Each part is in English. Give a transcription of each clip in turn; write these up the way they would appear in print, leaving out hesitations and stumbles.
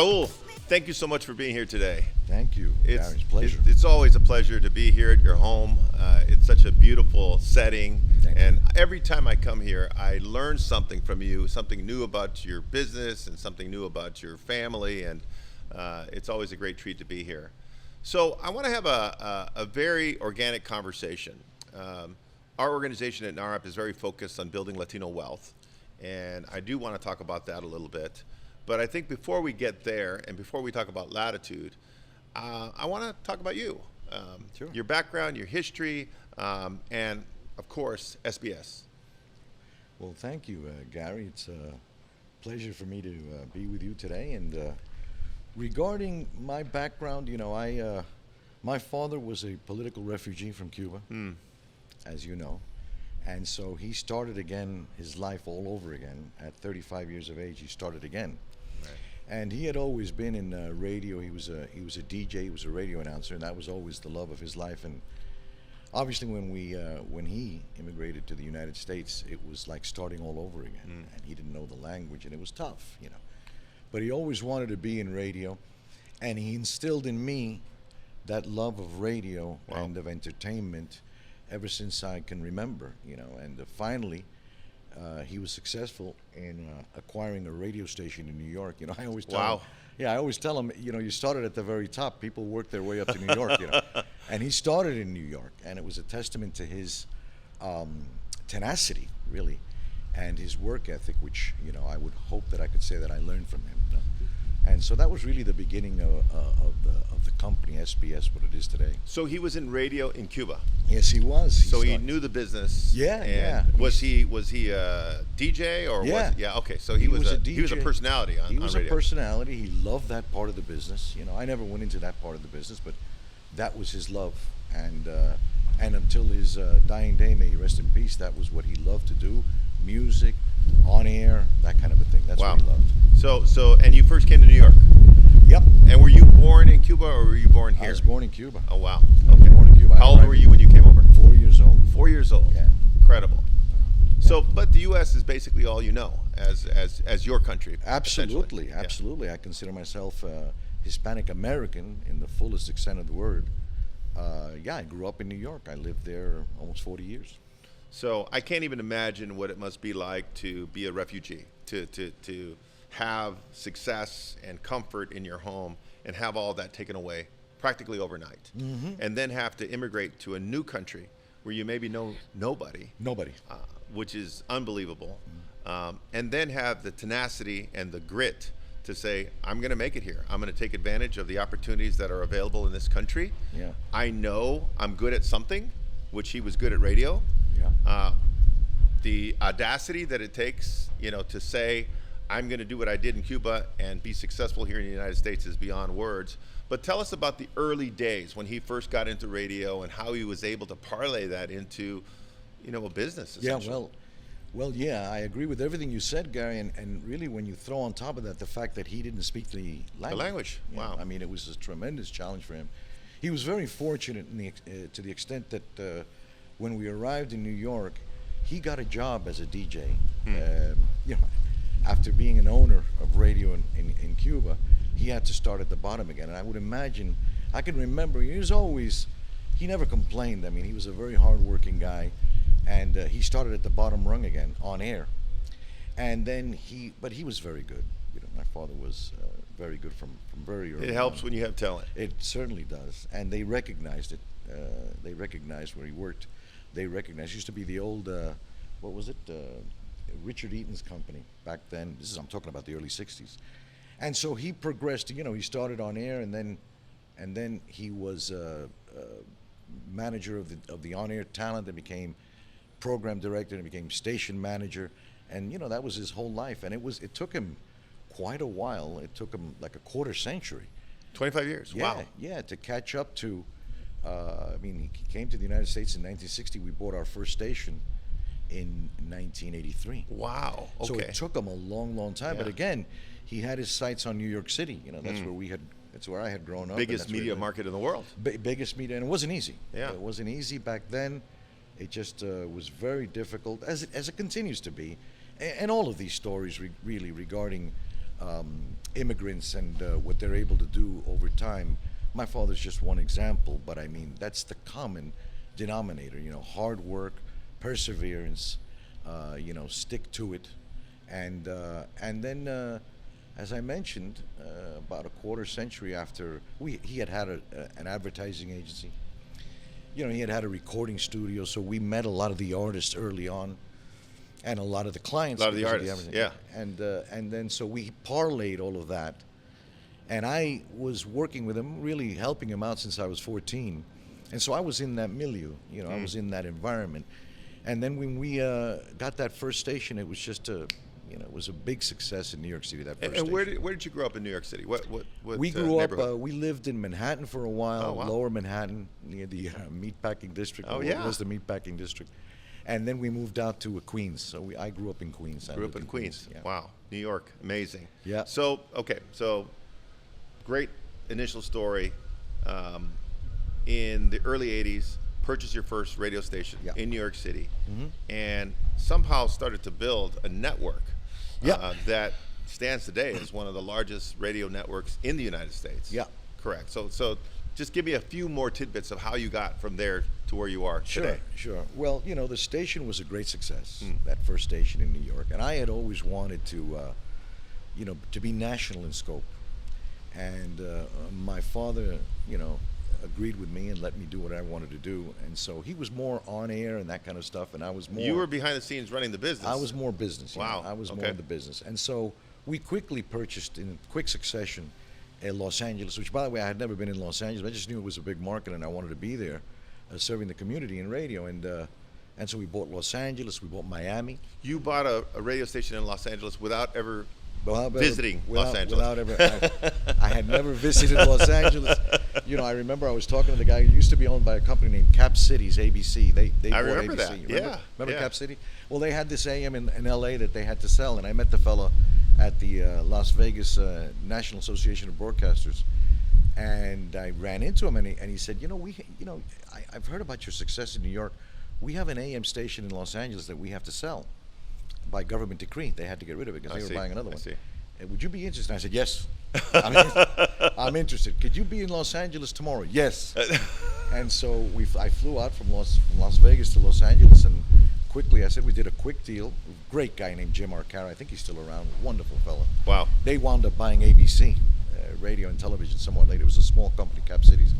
Raul, thank you so much for being here today. Thank you. It's It's pleasure. It's always a pleasure to be here at your home. It's such a beautiful setting, Thank you. and every time I come here, I learn something from you, something new about your business and something new about your family, and it's always a great treat to be here. So I want to have a very organic conversation. Our organization at NARAP is very focused on building Latino wealth, and I do want to talk about that a little bit. But I think before we get there and before we talk about Latitude, I want to talk about you, Sure. your background, your history, and of course, SBS. Well, thank you, Gary. It's a pleasure for me to be with you today. And regarding my background, my father was a political refugee from Cuba, as you know. And so he started again his life all over again. At 35 years of age, he started again. Right. And he had always been in radio. He was a DJ. He was a radio announcer, and that was always the love of his life. And obviously, when he immigrated to the United States, it was like starting all over again. And he didn't know the language, and it was tough, But he always wanted to be in radio, and he instilled in me that love of radio Wow. and of entertainment ever since I can remember, And finally, he was successful in acquiring a radio station in New York. I always tell Wow. him, yeah, I always tell him, you started at the very top. People work their way up to New York, And he started in New York, and it was a testament to his tenacity, really, and his work ethic, which, I would hope that I could say that I learned from him. And so that was really the beginning of the company, SBS, what it is today. So he was in radio in Cuba. Yes, he was. So he knew the business. Yeah, and yeah. Was he a DJ or Yeah. Okay. So he was a he was a DJ. personality on He was on a radio. personality. He loved that part of the business. I never went into that part of the business, but that was his love. And until his dying day, may he rest in peace, that was what he loved to do: music, on air, that kind of a thing. That's Wow. what he loved. So and you first came to New York. Yep. And were you born in Cuba or were you born here? I was born in Cuba. Oh wow. I was Okay. born in Cuba. How old were you when you came over? 4 years old. 4 years old. Yeah. Incredible. So, but the U.S. is basically all you know as your country. Absolutely, essentially. Yeah. absolutely. I consider myself Hispanic American in the fullest extent of the word. I grew up in New York. I lived there almost 40 years. So I can't even imagine what it must be like to be a refugee, to have success and comfort in your home and have all that taken away practically overnight, and then have to immigrate to a new country where you maybe know nobody, Nobody. which is unbelievable, and then have the tenacity and the grit to say, I'm going to make it here. I'm going to take advantage of the opportunities that are available in this country. Yeah. I know I'm good at something, which he was good at radio. Yeah. The audacity that it takes, to say, I'm going to do what I did in Cuba and be successful here in the United States is beyond words. But tell us about the early days when he first got into radio and how he was able to parlay that into, a business. Yeah, essentially. yeah, I agree with everything you said, Gary, and really when you throw on top of that the fact that he didn't speak the language. language, wow. I mean, it was a tremendous challenge for him. He was very fortunate to the extent that when we arrived in New York, he got a job as a DJ. After being an owner of radio in Cuba, he had to start at the bottom again. And I would imagine, I can remember, he never complained. I mean, he was a very hardworking guy. And he started at the bottom rung again, on air. And then but he was very good. My father was very good from very early It helps on. when you have talent. It certainly does. And they recognized it. They recognized where he worked. They recognized, it used to be the old, what was it? Richard Eaton's company back then. I'm talking about the early 60s. And so he progressed, he started on air and then he was manager of the on-air talent and became program director and became station manager, and that was his whole life. And it took him quite a while. It took him like a quarter century. 25 years. Yeah, Wow. yeah, to catch up to. He came to the United States in 1960. We bought our first station in 1983. Wow. Okay. So it took him a long, long time. But Yeah. again, he had his sights on New York City. That's where I had grown up. and Biggest that's where media he- market in the world. biggest media, and it wasn't easy. Yeah. It wasn't easy back then. It just was very difficult, as it continues to be. And all of these stories really regarding immigrants and what they're able to do over time. My father's just one example, but I mean that's the common denominator. You know, hard work, perseverance. Stick to it, and then, as I mentioned, about a quarter century after he had an advertising agency. You know, he had a recording studio, so we met a lot of the artists early on, and a lot of the clients. A lot of the because artists, and then so we parlayed all of that, and I was working with him, really helping him out since I was 14, and so I was in that milieu. You know, I was in that environment, and then when we got that first station, it was just it was a big success in New York City. That first And station. where did you grow up in New York City? What We grew up. neighborhood? We lived in Manhattan for a while, Oh, wow. Lower Manhattan, near the meatpacking district. Oh, What yeah. was the meatpacking district? And then we moved out to Queens. So I grew up in Queens. I Grew up lived in Queens. Yeah. Wow, New York, amazing. Yeah. So great initial story. In the early '80s, purchased your first radio station Yeah. in New York City, and somehow started to build a network Yeah. that stands today as one of the largest radio networks in the United States. Yeah. Correct. So just give me a few more tidbits of how you got from there to where you are today. Sure. Well, the station was a great success, that first station in New York. And I had always wanted to be national in scope. And my father, agreed with me and let me do what I wanted to do. And so he was more on air and that kind of stuff. And I was more. You were behind the scenes running the business. I was more business. Wow. I was more Okay. in the business. And so we quickly purchased in quick succession Los Angeles, which, by the way, I had never been in Los Angeles. I just knew it was a big market and I wanted to be there, serving the community in radio. And so we bought Los Angeles, we bought Miami. You bought a radio station in Los Angeles without ever Without visiting Los Angeles. Without ever, I had never visited Los Angeles. I remember I was talking to the guy who used to be owned by a company named Cap Cities ABC. They I bought remember ABC. that. You Yeah. Remember Yeah. Cap City? Well, they had this AM in LA that they had to sell, and I met the fella at the Las Vegas National Association of Broadcasters, and I ran into him, and he said, I've heard about your success in New York. We have an AM station in Los Angeles that we have to sell. By government decree, they had to get rid of it because they were buying another one. I see. Would you be interested? And I said, yes. I'm interested. Could you be in Los Angeles tomorrow? Yes. And so I flew out from Las Vegas to Los Angeles, and quickly I said we did a quick deal. Great guy named Jim Arcara. I think he's still around. Wonderful fella. Wow. They wound up buying ABC, radio and television, somewhat later. It was a small company, Cap Cities,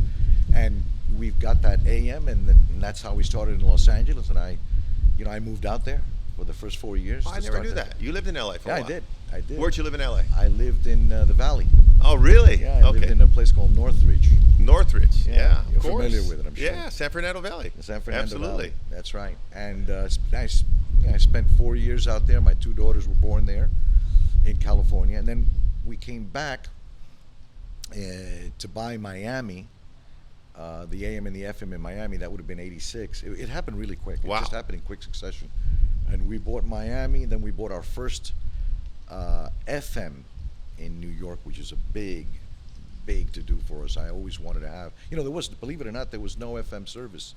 and we've got that AM, and that's how we started in Los Angeles. And I moved out there for the first 4 years. Oh, I never knew that. You lived in LA for a Yeah, while. I did. Where'd you live in LA? I lived in the Valley. Oh, really? Yeah, I lived in a place called Northridge. Northridge. Yeah, you're of course. familiar with it, I'm sure. Yeah, San Fernando Valley. The San Fernando Absolutely. Valley. That's right. And I spent 4 years out there. My two daughters were born there in California. And then we came back to buy Miami, the AM and the FM in Miami. That would have been 86. It happened really quick. Wow. It just happened in quick succession. And we bought Miami, and then we bought our first FM in New York, which is a big to do for us. I always wanted to have. There was, believe it or not, there was no FM service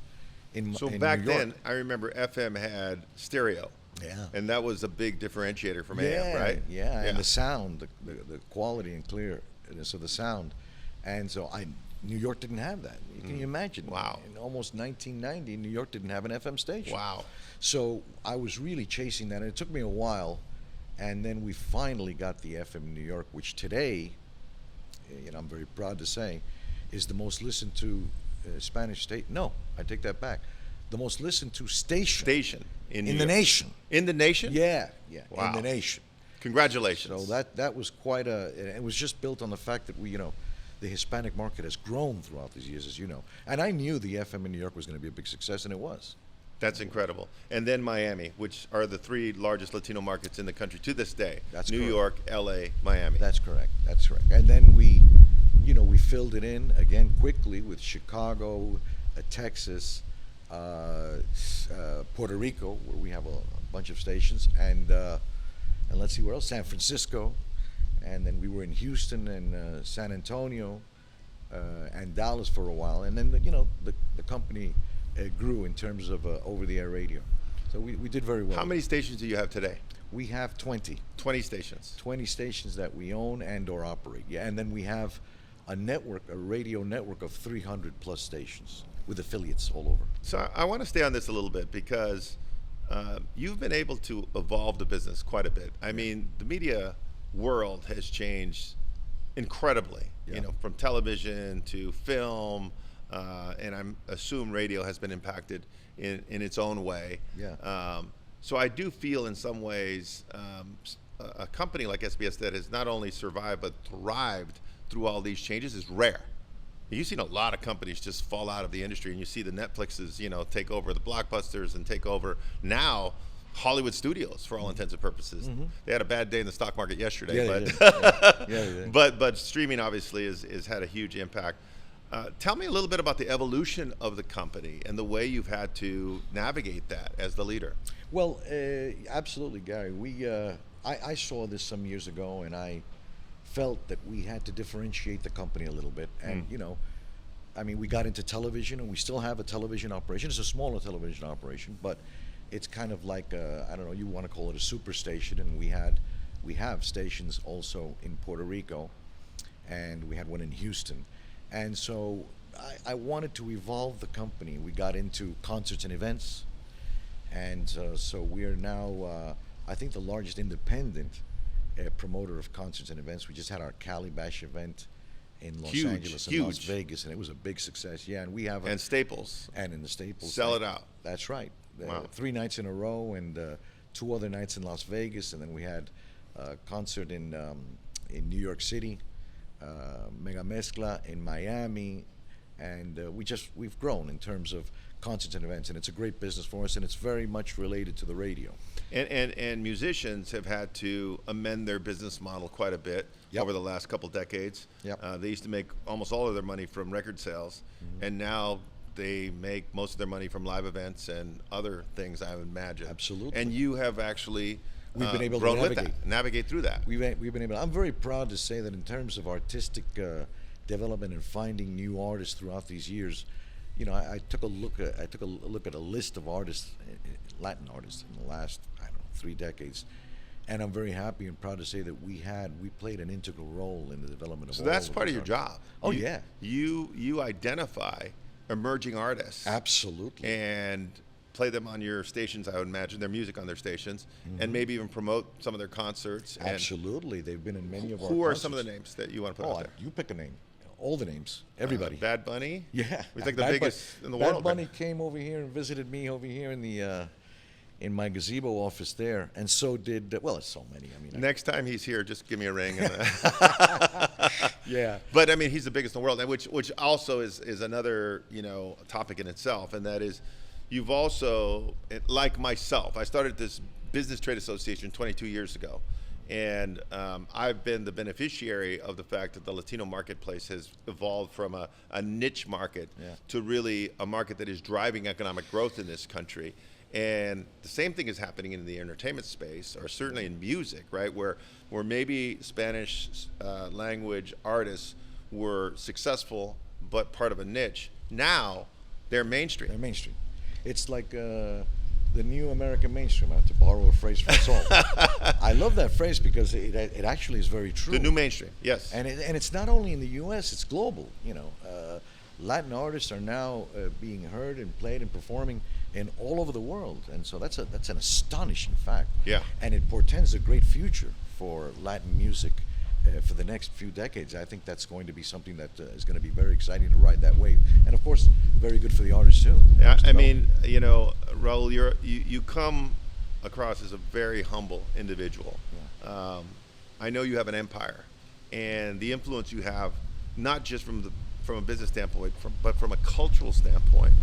in So in back New York. then, I remember FM had stereo. Yeah. And that was a big differentiator from AM, right? Yeah, and the sound, the quality and clearness of the sound. And so New York didn't have that. Can you imagine? Wow. In almost 1990, New York didn't have an FM station. Wow. So I was really chasing that, and it took me a while. And then we finally got the FM in New York, which today, I'm very proud to say, is the most listened to Spanish state. No, I take that back. The most listened to station in the New York. nation. In the nation? Yeah, Wow. in the nation. Congratulations. So that was quite it was just built on the fact that the Hispanic market has grown throughout these years, as you know. And I knew the FM in New York was going to be a big success, and it was. That's incredible. And then Miami, which are the three largest Latino markets in the country to this day. That's New correct. York, LA, Miami. That's correct. And then we filled it in again quickly with Chicago, Texas, Puerto Rico, where we have a bunch of stations, and let's see where else, San Francisco, and then we were in Houston and San Antonio, and Dallas for a while, and then the company grew in terms of over-the-air radio. So we did very well. How many stations do you have today? We have 20. 20 stations. 20 stations that we own and or operate. Yeah, and then we have a network, a radio network of 300 plus stations with affiliates all over. So I want to stay on this a little bit because you've been able to evolve the business quite a bit. I mean, the media world has changed incredibly. Yeah. You know, from television to film, and I'm assume radio has been impacted in its own way. Yeah. So I do feel in some ways a company like SBS that has not only survived but thrived through all these changes is rare. You've seen a lot of companies just fall out of the industry, and you see the Netflixes, you know, take over the Blockbusters and take over now Hollywood studios for all intents and purposes. They had a bad day in the stock market yesterday, Yeah, but they did. Yeah, they did. but streaming obviously is had a huge impact. Tell me a little bit about the evolution of the company and the way you've had to navigate that as the leader. Well, absolutely, Gary. I saw this some years ago, and I felt that we had to differentiate the company a little bit. And you know, I mean, we got into television, and we still have a television operation. It's a smaller television operation, but it's kind of like I don't know, you want to call it a super station. And we have stations also in Puerto Rico, and we had one in Houston. And so I wanted to evolve the company. We got into concerts and events, and so we are now, I think, the largest independent promoter of concerts and events. We just had our Cali Bash event in Los Angeles and Las Vegas, and it was a big success. Yeah, and we have And Staples. and in the Staples. Sell it out. That's right. Wow. 3 nights in a row, and 2 other nights in Las Vegas, and then we had a concert in New York City. Mega Mezcla in Miami, and we've grown in terms of concerts and events, and it's a great business for us, and it's very much related to the radio. And musicians have had to amend their business model quite a bit over the last couple decades. Yep. They used to make almost all of their money from record sales, and now they make most of their money from live events and other things, I would imagine. Absolutely. And you have actually We've been able to grown with navigate. that, navigate through that. We've been able. I'm very proud to say that in terms of artistic development and finding new artists throughout these years, you know, I took a look at a list of artists, Latin artists, in the last, I don't know, 3 decades, and I'm very happy and proud to say that we played an integral role in the development of. So all that's of part of those your artists. job. Oh, yeah. You identify emerging artists. Absolutely. And play them on your stations, I would imagine, their music on their stations, and maybe even promote some of their concerts. And Absolutely. They've been in many of our who are concerts. some of the names that you want to put Oh, out there? you pick a name. All the names. Everybody. Bad Bunny? Yeah. He's like the Bad biggest in the Bad world. Bunny came over here and visited me over here in my gazebo office there, and so did, well, it's so many. I mean, Next time he's here, just give me a ring. yeah. But I mean, he's the biggest in the world, and which also is another, you know, topic in itself, and that is, you've also, like myself, I started this business trade association 22 years ago, and I've been the beneficiary of the fact that the Latino marketplace has evolved from a niche market to really a market that is driving economic growth in this country. And the same thing is happening in the entertainment space, or certainly in music, right? Where maybe Spanish language artists were successful but part of a niche. Now they're mainstream. They're mainstream. It's like the new American mainstream, I have to borrow a phrase from Saul. I love that phrase because it actually is very true. The new mainstream, yes. And it's not only in the U.S., it's global. You know, Latin artists are now being heard and played and performing in all over the world, and so that's an astonishing fact. Yeah. And it portends a great future for Latin music for the next few decades. I think that's going to be something that is going to be very exciting to ride that wave, and of course, very good for the artists too. Yeah, I mean, you know, Raul, you come across as a very humble individual. Yeah. I know you have an empire, and the influence you have, not just from a business standpoint, but from a cultural standpoint,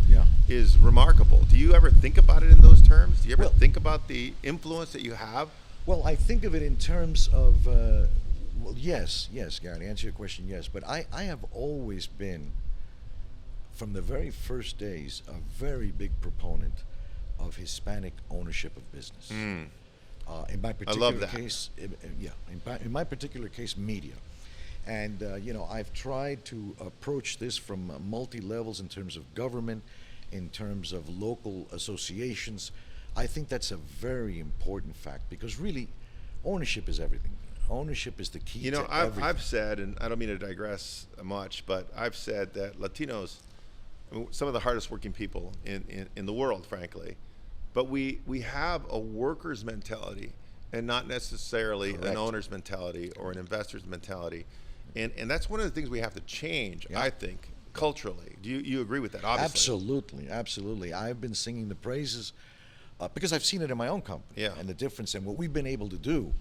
is remarkable. Do you ever think about it in those terms? Do you ever think about the influence that you have? Well, I think of it in terms of, well, yes, Gary, to answer your question, yes. But I have always been, from the very first days, a very big proponent of Hispanic ownership of business. In my particular case, in my particular case, media. And, you know, I've tried to approach this from multi-levels in terms of government, in terms of local associations. I think that's a very important fact because really, ownership is everything. Ownership is the key You know, to I've, everything. I've said, and I don't mean to digress much, but I've said that Latinos, I mean, some of the hardest working people in the world, frankly, but we have a worker's mentality and not necessarily an Correct. owner's mentality or an investor's mentality. And that's one of the things we have to change, Yeah. I think, culturally. Do you agree with that? Obviously. Absolutely, absolutely. I've been singing the praises because I've seen it in my own company Yeah. and the difference in what we've been able to do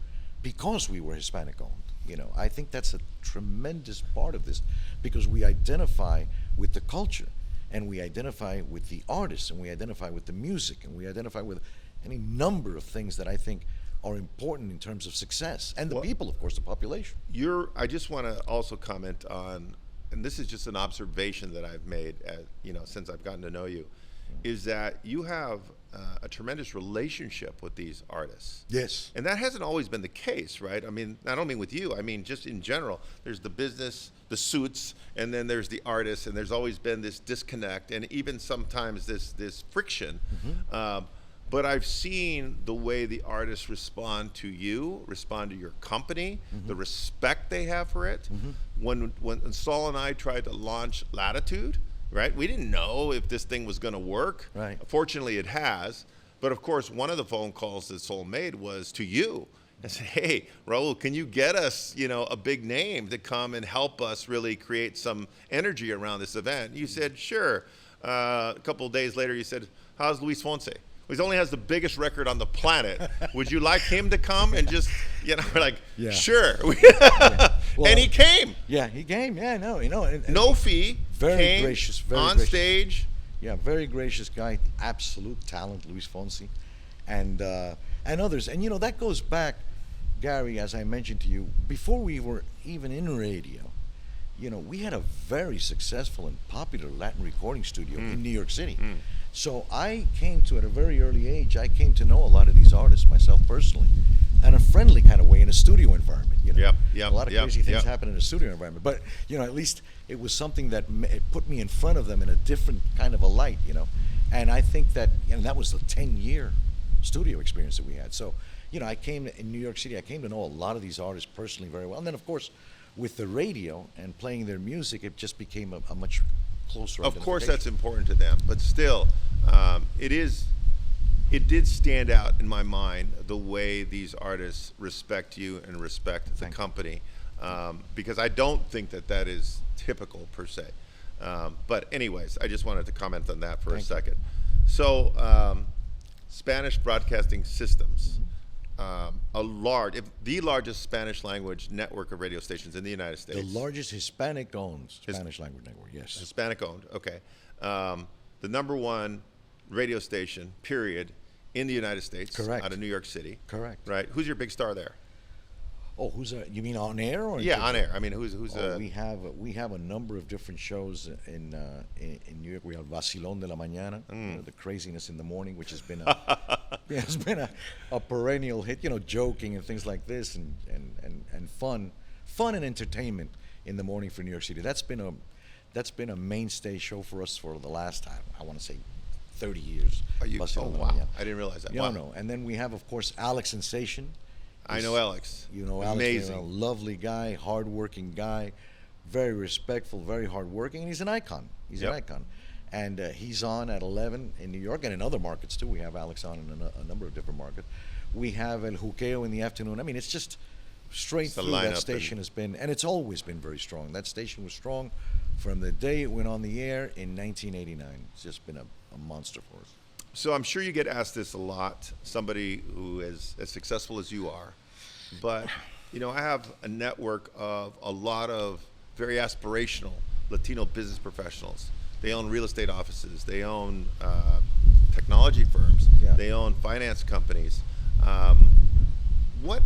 because we were Hispanic owned. You know, I think that's a tremendous part of this because we identify with the culture and we identify with the artists and we identify with the music and we identify with any number of things that I think are important in terms of success and the Well, people, of course, the population. I just want to also comment on, and this is just an observation that I've made, since I've gotten to know you, is that you have a tremendous relationship with these artists. Yes. And that hasn't always been the case, right? I mean, I don't mean with you. I mean, just in general, there's the business, the suits, and then there's the artists, and there's always been this disconnect, and even sometimes this friction. But I've seen the way the artists respond to you, respond to your company, the respect they have for it. When Saul and I tried to launch Latitude, right? We didn't know if this thing was going to work. Right. Fortunately, it has. But of course, one of the phone calls that Saul made was to you and said, "Hey, Raul, can you get us, a big name to come and help us really create some energy around this event?" You said, "Sure." A couple of days later, you said, "How's Luis Fonse? He only has the biggest record on the planet. Would you like him to come?" And just, we're like, Yeah. "Sure." Well, and he came. Yeah, he came. Yeah, no, and No fee. Very came gracious, very on gracious. stage. Yeah, very gracious guy, absolute talent, Luis Fonsi, and others. And that goes back, Gary, as I mentioned to you, before we were even in radio. We had a very successful and popular Latin recording studio in New York City. So I came to, at a very early age, I came to know a lot of these artists myself personally, in a friendly kind of way, in a studio environment. Yep, A lot of crazy things yep. happen in a studio environment, but at least it was something that it put me in front of them in a different kind of a light. And I think that that was a 10-year studio experience that we had. So I came in New York City. I came to know a lot of these artists personally very well, and then of course with the radio and playing their music, it just became a much closer. Of course, identification. that's important to them, but still, it did stand out in my mind the way these artists respect you and respect the Thank you. company, because I don't think that is typical per se. But anyways, I just wanted to comment on that for a Thank you. second. So, Spanish Broadcasting Systems, the largest Spanish language network of radio stations in the United States. The largest Hispanic-owned Spanish language network. Yes. Hispanic owned, okay. The number one radio station, period, in the United States. Correct. Out of New York City. Correct. Right. Who's your big star there? Oh, you mean on air or? Yeah, on air. I mean, who's We have a number of different shows in New York. We have Vacilón de la Mañana, the craziness in the morning, which has been a perennial hit. Joking and things like this, and fun and entertainment in the morning for New York City. That's been a mainstay show for us for the last time. I want to say 30 years. Are you? Vacilón Oh de la wow! Mañana. I didn't realize that. Yeah, Wow. no. And then we have, of course, Alex Sensation. I know Alex. You know Alex, Amazing. a lovely guy, hardworking guy, very respectful, very hardworking, and he's an icon. He's Yep. an icon. And he's on at 11 in New York and in other markets too. We have Alex on in a number of different markets. We have El Juqueo in the afternoon. I mean, it's just straight It's the through. That lineup station has been, and it's always been very strong. That station was strong from the day it went on the air in 1989. It's just been a monster for us. So I'm sure you get asked this a lot. Somebody who is as successful as you are, but I have a network of a lot of very aspirational Latino business professionals. They own real estate offices. They own technology firms. Yeah. They own finance companies. What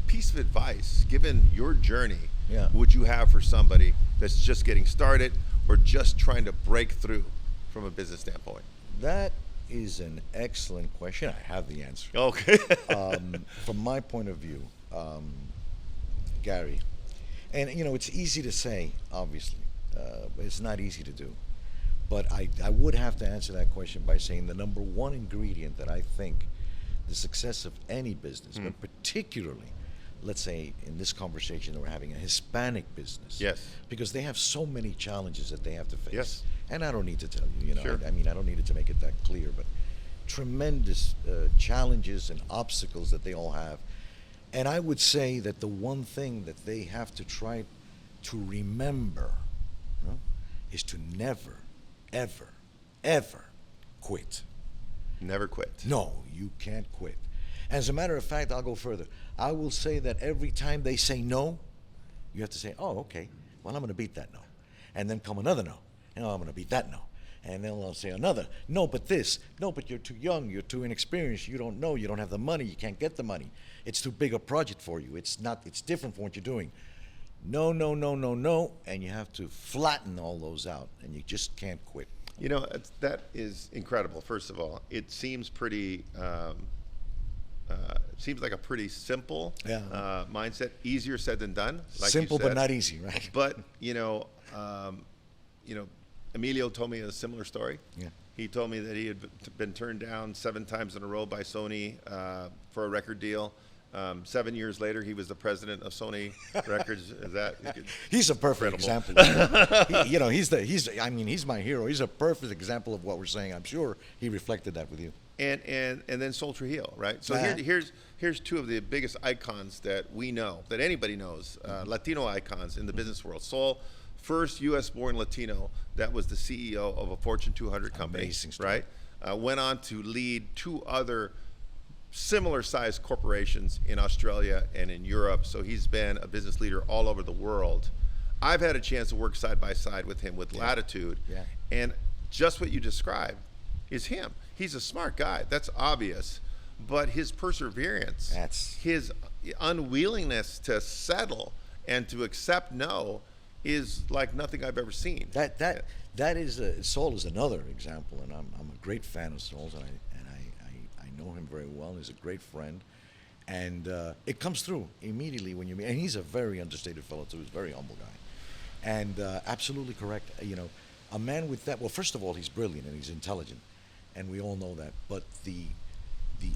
piece of advice, given your journey, Yeah. would you have for somebody that's just getting started or just trying to break through from a business standpoint? That is an excellent question. I have the answer. Okay. From my point of view, Gary, and it's easy to say, obviously, but it's not easy to do. But I would have to answer that question by saying the number one ingredient that I think the success of any business, but particularly, let's say in this conversation that we're having, a Hispanic business. Yes. Because they have so many challenges that they have to face. Yes. And I don't need to tell you, Sure. I mean, I don't need to make it that clear, but tremendous challenges and obstacles that they all have. And I would say that the one thing that they have to try to remember, you know, is to never, ever, ever quit. Never quit. No, you can't quit. As a matter of fact, I'll go further. I will say that every time they say no, you have to say, oh, okay, well, I'm going to beat that no. And then come another no. And I'm going to beat that no. And then I'll say another, no, but this, no, but you're too young, you're too inexperienced, you don't know, you don't have the money, you can't get the money. It's too big a project for you. It's different from what you're doing. No, no, no, no, no. And you have to flatten all those out, and you just can't quit. You know, that is incredible. First of all, it seems pretty. Seems like a pretty simple mindset. Easier said than done. Like Simple, you said. but not easy, right? But Emilio told me a similar story. Yeah. He told me that he had been turned down 7 times in a row by Sony for a record deal. 7 years later, he was the president of Sony Records. Is that? He's a perfect Incredible. example. He's my hero. He's a perfect example of what we're saying. I'm sure he reflected that with you. And then Sol Trujillo, right? So here's 2 of the biggest icons that we know, that anybody knows, Latino icons in the business world. Sol, first U.S.-born Latino that was the CEO of a Fortune 200 company. Amazing story. Right? Went on to lead 2 other similar-sized corporations in Australia and in Europe. So he's been a business leader all over the world. I've had a chance to work side by side with him with Latitude. Yeah. And just what you described is him. He's a smart guy. That's obvious. But his perseverance, his unwillingness to settle and to accept no is like nothing I've ever seen. That is Sol is another example, and I'm a great fan of Sol's, and I know him very well. He's a great friend, and it comes through immediately when you meet. And he's a very understated fellow too. He's a very humble guy, and absolutely correct. A man with that. Well, first of all, he's brilliant and he's intelligent, and we all know that. But the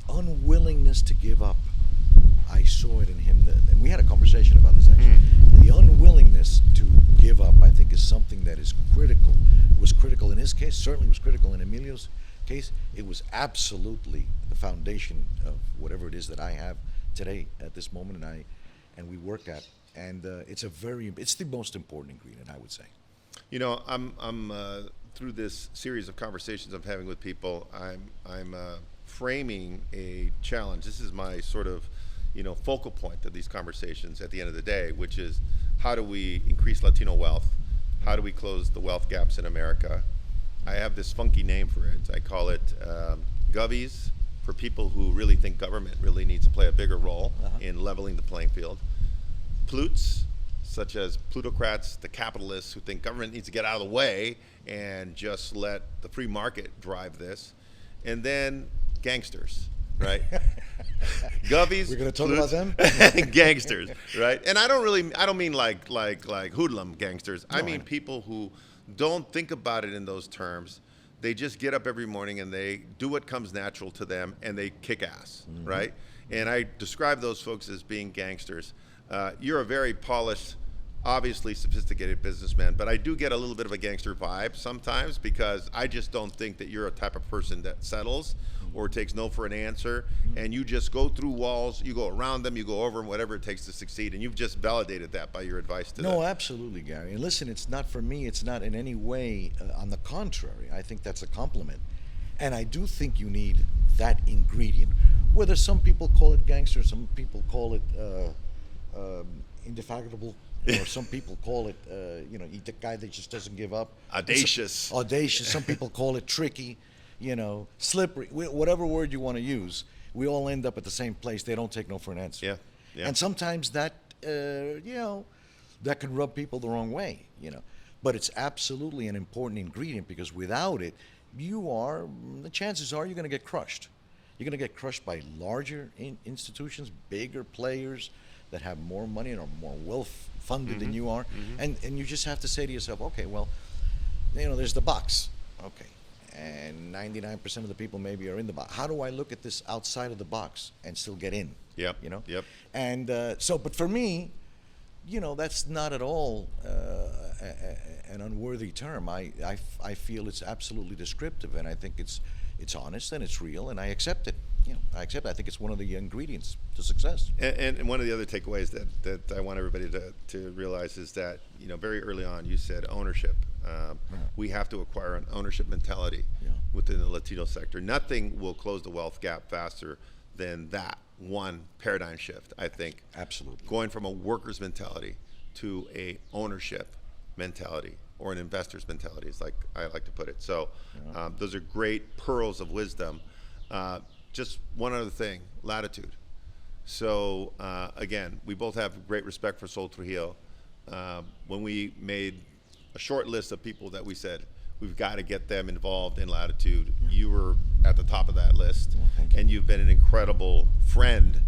unwillingness to give up, I saw it in him. And we had a conversation about this actually. The unwillingness to give up, I think, is something that is critical. Was critical in his case. Certainly was critical in Emilio's case. It was absolutely the foundation of whatever it is that I have today at this moment, and we work at. And it's the most important ingredient, I would say. You know, I'm through this series of conversations I'm having with people, I'm framing a challenge. This is my sort of, focal point of these conversations at the end of the day, which is how do we increase Latino wealth? How do we close the wealth gaps in America? I have this funky name for it. I call it Govies, for people who really think government really needs to play a bigger role in leveling the playing field. Plutes, such as plutocrats, the capitalists who think government needs to get out of the way and just let the free market drive this. And then gangsters, right? Govies. We're going to talk about them? Gangsters, right? And I don't mean like hoodlum gangsters. I mean people who don't think about it in those terms. They just get up every morning and they do what comes natural to them and they kick ass, right? And I describe those folks as being gangsters. You're a very polished, obviously sophisticated businessman, but I do get a little bit of a gangster vibe sometimes because I just don't think that you're a type of person that settles or takes no for an answer, and you just go through walls, you go around them, you go over them, whatever it takes to succeed, and you've just validated that by your advice today. No, absolutely, Gary. And listen, it's not for me, it's not in any way, on the contrary, I think that's a compliment. And I do think you need that ingredient. Whether some people call it gangster, some people call it indefatigable, or some people call it, the guy that just doesn't give up. Audacious. Audacious. Some people call it tricky, slippery. Whatever word you want to use, we all end up at the same place. They don't take no for an answer. Yeah. And sometimes that, that can rub people the wrong way, But it's absolutely an important ingredient because without it, the chances are you're going to get crushed. You're going to get crushed by larger institutions, bigger players that have more money and are more well-funded than you are. And you just have to say to yourself, okay, well, there's the box. Okay. And 99% of the people maybe are in the box. How do I look at this outside of the box and still get in? Yep. You know? Yep. And but for me, that's not at all an unworthy term. I feel it's absolutely descriptive, and I think it's honest and it's real, and I accept it. I accept it. I think it's one of the ingredients to success. And one of the other takeaways that I want everybody to realize is that, very early on you said ownership. We have to acquire an ownership mentality within the Latino sector. Nothing will close the wealth gap faster than that one paradigm shift, I think. Absolutely. Going from a worker's mentality to a ownership mentality, or an investor's mentality, is like I like to put it. So those are great pearls of wisdom. Just one other thing, latitude. So again, we both have great respect for Sol Trujillo. When we made a short list of people that we said we've got to get them involved in latitude, you were at the top of that list. Thank you. And you've been an incredible friend.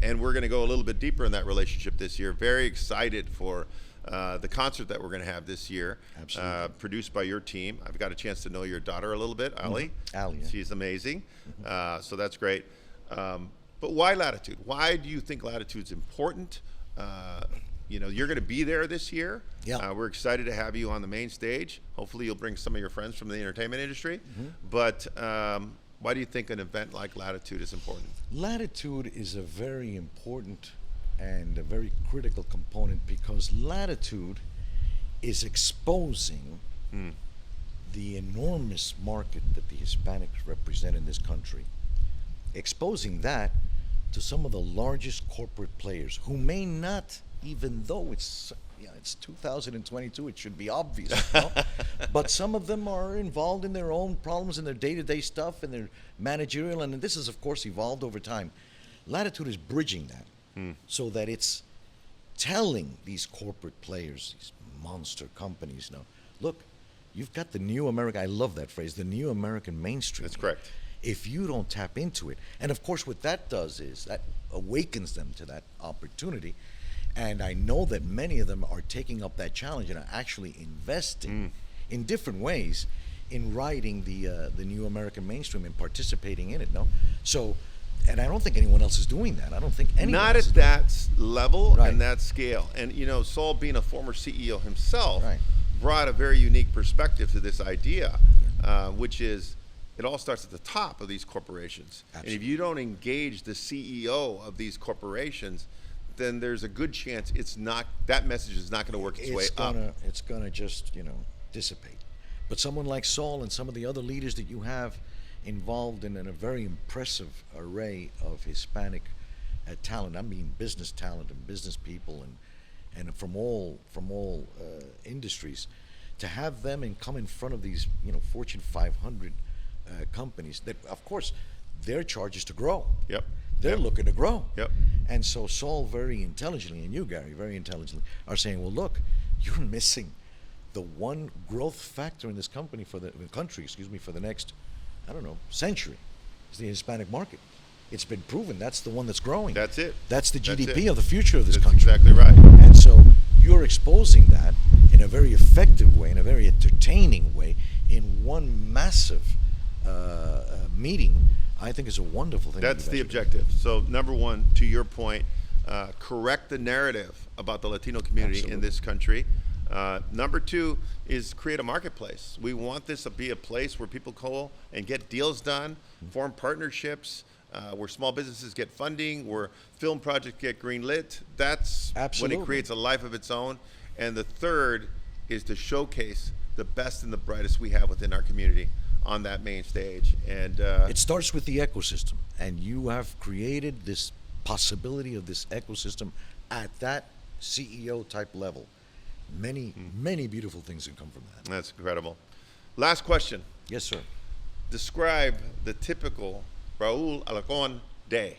And we're going to go a little bit deeper in that relationship this year. Very excited for the concert that we're going to have this year. Absolutely. Produced by your team. I've got a chance to know your daughter a little bit, Ali. Ali, yeah. She's amazing. So that's great. But why latitude? Why do you think latitude's important? You're going to be there this year. Yeah. We're excited to have you on the main stage. Hopefully you'll bring some of your friends from the entertainment industry. But why do you think an event like Latitude is important? Latitude is a very important and a very critical component, because Latitude is exposing the enormous market that the Hispanics represent in this country. Exposing that to some of the largest corporate players who may not, even though it's 2022, it should be obvious, but some of them are involved in their own problems and their day-to-day stuff and their managerial, and this has, of course, evolved over time. Latitude is bridging that so that it's telling these corporate players, these monster companies, look, you've got the new American, I love that phrase, the new American mainstream. That's correct. If you don't tap into it, and of course what that does is that awakens them to that opportunity. And I know that many of them are taking up that challenge and are actually investing in different ways in writing the new American mainstream and participating in it. So, and I don't think anyone else is doing that. I don't think anyone Not else at is doing that level Right. and that scale. And Saul, being a former CEO himself, Right. brought a very unique perspective to this idea, which is it all starts at the top of these corporations. Absolutely. And if you don't engage the CEO of these corporations, then there's a good chance that message is not going to work its way up. It's gonna just dissipate. But someone like Saul and some of the other leaders that you have involved in a very impressive array of Hispanic talent. I mean, business talent and business people and from all industries, to have them and come in front of these Fortune 500 companies that, of course, their charge is to grow. Yep. They're looking to grow. Yep. And so Saul very intelligently, and you, Gary, very intelligently, are saying, well, look, you're missing the one growth factor in this country for the next, century. It's the Hispanic market. It's been proven that's the one that's growing. That's it. That's the That's GDP it. of the future of this That's country. exactly right. And so you're exposing that in a very effective way, in a very entertaining way, in one massive meeting. I think is a wonderful thing. That's the objective. So number one, to your point, correct the narrative about the Latino community in Absolutely. this country. Number two is create a marketplace. We want this to be a place where people go and get deals done, form partnerships, where small businesses get funding, where film projects get greenlit. That's Absolutely. when it creates a life of its own. And the third is to showcase the best and the brightest we have within our community on that main stage. And It starts with the ecosystem, and you have created this possibility of this ecosystem at that CEO type level. Many beautiful things can come from that. that's incredible. Last question. Yes, sir. Describe the typical Raul Alarcon day.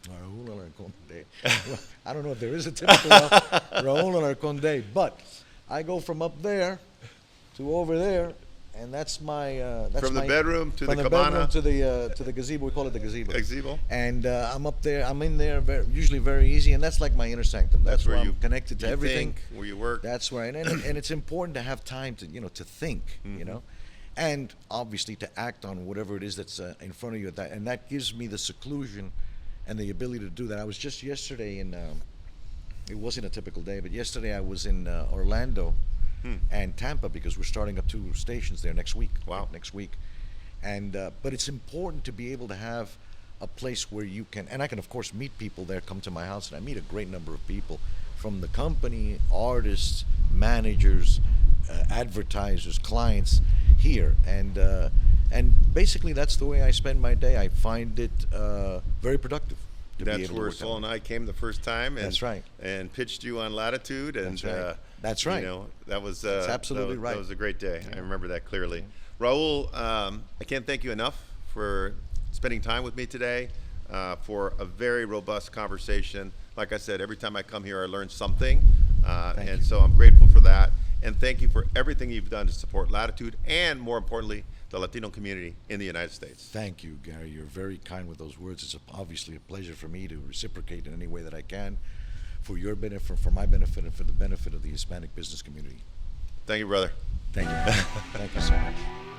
Raul Alarcon Day. Well, I don't know if there is a typical Raul Alarcon Day, but I go from up there to over there, and that's my From the bedroom to from the the cabana. bedroom to the gazebo. We call it the gazebo. Gazebo. And I'm up there. I'm in there usually very easy, and that's like my inner sanctum. That's where where you I'm connected to you everything. think, where you work. That's right, and it's important to have time to to think, and obviously to act on whatever it is that's in front of you at that, and that gives me the seclusion and the ability to do that. I was just yesterday in. It wasn't a typical day, but yesterday I was in Orlando and Tampa because we're starting up 2 stations there next week. Wow. Next week, and but it's important to be able to have a place where you can, and I can of course meet people there. Come to my house, and I meet a great number of people from the company, artists, managers, advertisers, clients here, and basically that's the way I spend my day. I find it very productive. To be That's able to where work Saul on and it. I came the first time. And, That's right. And pitched you on Latitude. And That's right. That's right. You know, that was That's absolutely that right. was a great day. I remember that clearly. Raul, I can't thank you enough for spending time with me today, for a very robust conversation. Like I said, every time I come here, I learn something, Thank and you. so I'm grateful for that. And thank you for everything you've done to support Latitude and, more importantly, the Latino community in the United States. Thank you, Gary. You're very kind with those words. It's obviously a pleasure for me to reciprocate in any way that I can for your benefit, for my benefit, and for the benefit of the Hispanic business community. Thank you, brother. Thank you. Thank you so much.